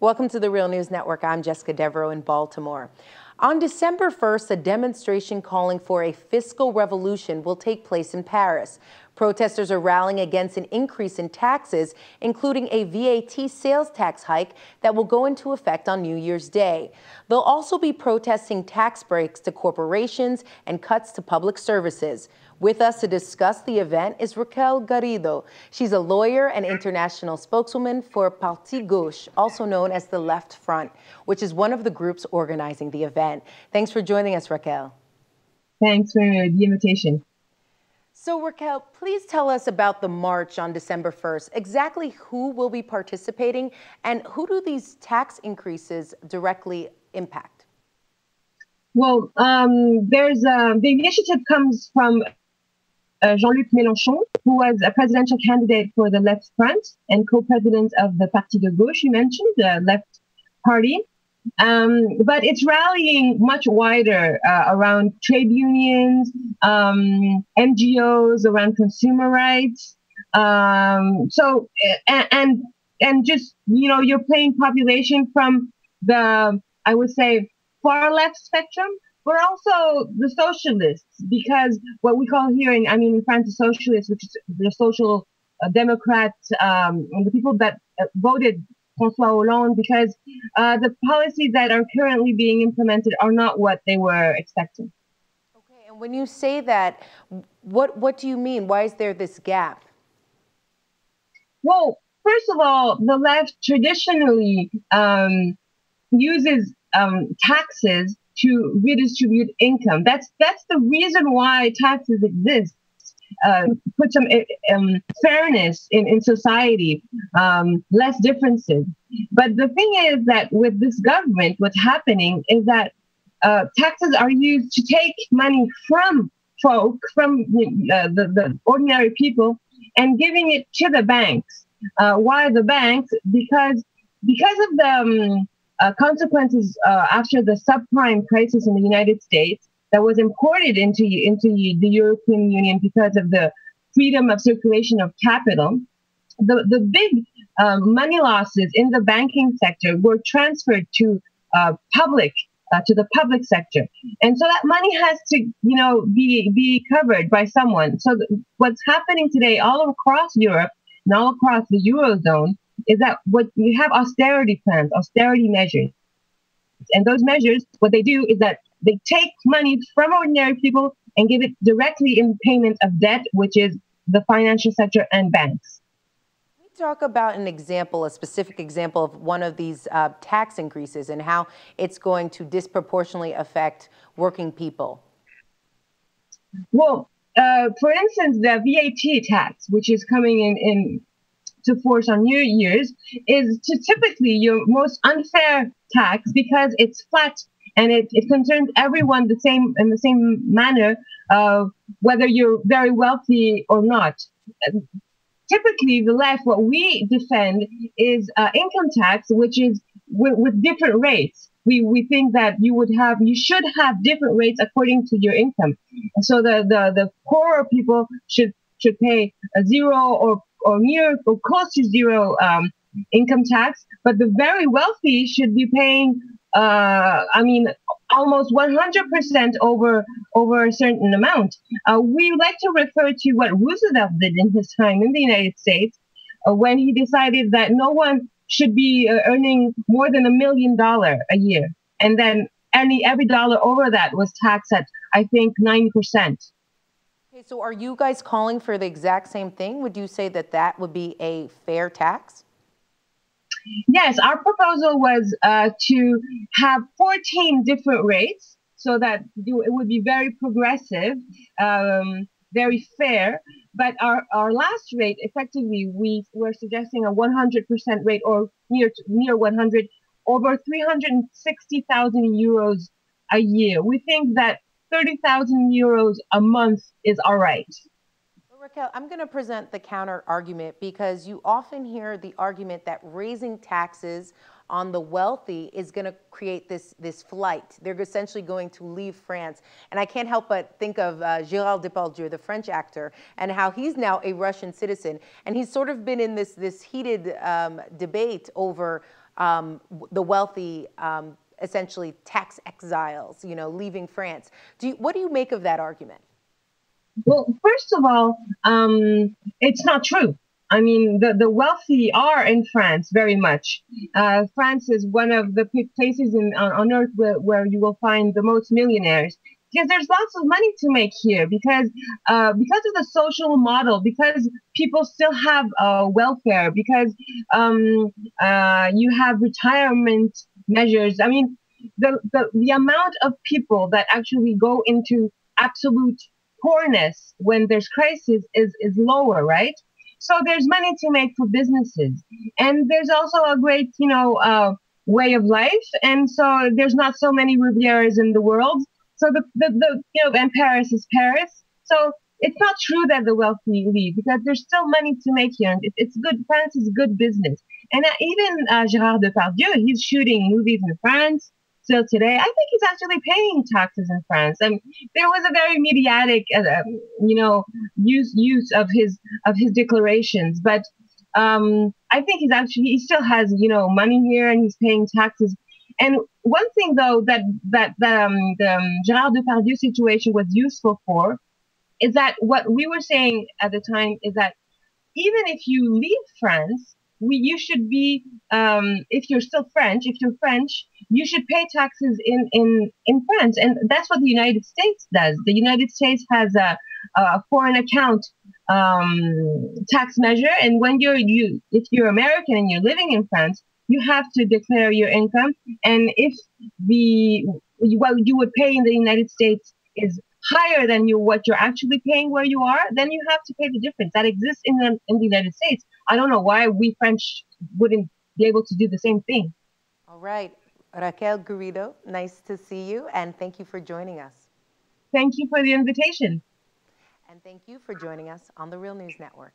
Welcome to the Real News Network. I'm Jessica Devereaux in Baltimore. On December 1st, a demonstration calling for a fiscal revolution will take place in Paris. Protesters are rallying against an increase in taxes, including a VAT sales tax hike that will go into effect on New Year's Day. They'll also be protesting tax breaks to corporations and cuts to public services. With us to discuss the event is Raquel Garrido. She's a lawyer and international spokeswoman for Parti Gauche, also known as the Left Front, which is one of the groups organizing the event. Thanks for joining us, Raquel. Thanks for the invitation. So, Raquel, please tell us about the march on December 1st. Exactly who will be participating and who do these tax increases directly impact? Well, the initiative comes from Jean-Luc who was a presidential candidate for the Left Front and co-president of the Parti de Gauche, you mentioned, the Left Party. But it's rallying much wider around trade unions, NGOs, around consumer rights. And just, your plain population from the, I would say, far left spectrum, but also the socialists, because what we call here in France, the socialists, which is the social democrats, and the people that voted François Hollande, because the policies that are currently being implemented are not what they were expecting. Okay, and when you say that, what do you mean? Why is there this gap? Well, first of all, the left traditionally uses taxes to redistribute income. That's the reason why taxes exist. Put some fairness in society, less differences. But the thing is that with this government, what's happening is that taxes are used to take money from folk, from the ordinary people, and giving it to the banks. Why the banks? Because of the consequences after the subprime crisis in the United States that was imported into the European Union because of the freedom of circulation of capital, the big money losses in the banking sector were transferred to the public sector, and so that money has to be covered by someone. So what's happening today all across Europe and all across the Eurozone is that what you have austerity plans, austerity measures. And those measures, what they do is that they take money from ordinary people and give it directly in payment of debt, which is the financial sector and banks. Can we talk about an example, a specific example of one of these tax increases and how it's going to disproportionately affect working people? Well, for instance, the VAT tax, which is coming in to force on New Year's, is typically your most unfair tax because it's flat and it concerns everyone in the same manner, whether you're very wealthy or not. Typically, the left, what we defend is income tax, which is with different rates. We think that you should have different rates according to your income. So the poorer people should pay a zero or near or close to zero income tax, but the very wealthy should be paying, almost 100% over a certain amount. We like to refer to what Roosevelt did in his time in the United States when he decided that no one should be earning more than $1 million a year, and then every dollar over that was taxed at, I think, 90%. Okay, so are you guys calling for the exact same thing? Would you say that would be a fair tax? Yes, our proposal was to have 14 different rates so that it would be very progressive, very fair. But our last rate, effectively, we were suggesting a 100% rate or near 100 over 360,000 euros a year. We think that 30,000 euros a month is all right. Well, Raquel, I'm going to present the counter argument because you often hear the argument that raising taxes on the wealthy is going to create this flight. They're essentially going to leave France. And I can't help but think of Gérard Depardieu, the French actor, and how he's now a Russian citizen. And he's sort of been in this heated debate over the wealthy, essentially tax exiles, leaving France. What do you make of that argument? Well, first of all, it's not true. I mean, the wealthy are in France very much. France is one of the places on earth where you will find the most millionaires, because there's lots of money to make here, because of the social model, because people still have welfare, because you have retirement measures. I mean, the amount of people that actually go into absolute poorness when there's crisis is lower, right? So there's money to make for businesses, and there's also a great, way of life, and so there's not so many Rivieras in the world. So and Paris is Paris. So it's not true that the wealthy leave, because there's still money to make here. And it's good. France is good business, and even Gérard Depardieu, he's shooting movies in France. Still today, I think he's actually paying taxes in France. And there was a very mediatic, use of his declarations. But I think he still has money here, and he's paying taxes. And one thing though that the Gérard Depardieu situation was useful for is that what we were saying at the time is that even if you leave France, you should be, if you're French, you should pay taxes in France. And that's what the United States does. The United States has a foreign account tax measure. And when if you're American and you're living in France, you have to declare your income. And if what you would pay in the United States is higher than what you're actually paying where you are, then you have to pay the difference. That exists in the United States. I don't know why we French wouldn't be able to do the same thing. All right. Raquel Garrido, nice to see you, and thank you for joining us. Thank you for the invitation. And thank you for joining us on the Real News Network.